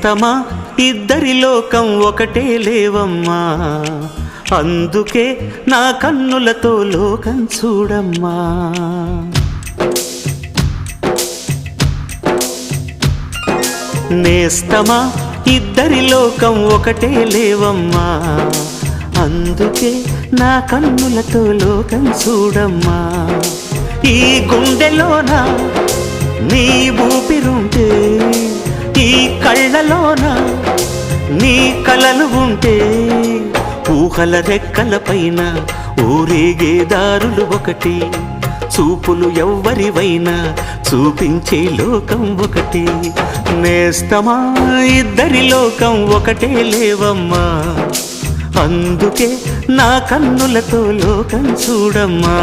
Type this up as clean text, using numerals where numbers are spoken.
నేస్తమా ఇద్దరి లోకం ఒకటే లేవమ్మా, అందుకే నా కన్నులతో లోకం చూడమ్మా. నేస్తమా ఇద్దరి లోకం ఒకటే లేవమ్మా, అందుకే నా కన్నులతో లోకం చూడమ్మా. ఈ గుండెలోన నీ ఊపిరుంటే, ఈ కళ్ళలోన నీ కలలు ఉంటే, ఊహల రెక్కల పైన ఊరేగే దారులు ఒకటి, చూపులు ఎవ్వరివైనా చూపించే లోకం ఒకటి. నేస్తమా ఇద్దరి లోకం ఒకటే లేవమ్మా, అందుకే నా కన్నులతో లోకం చూడమ్మా.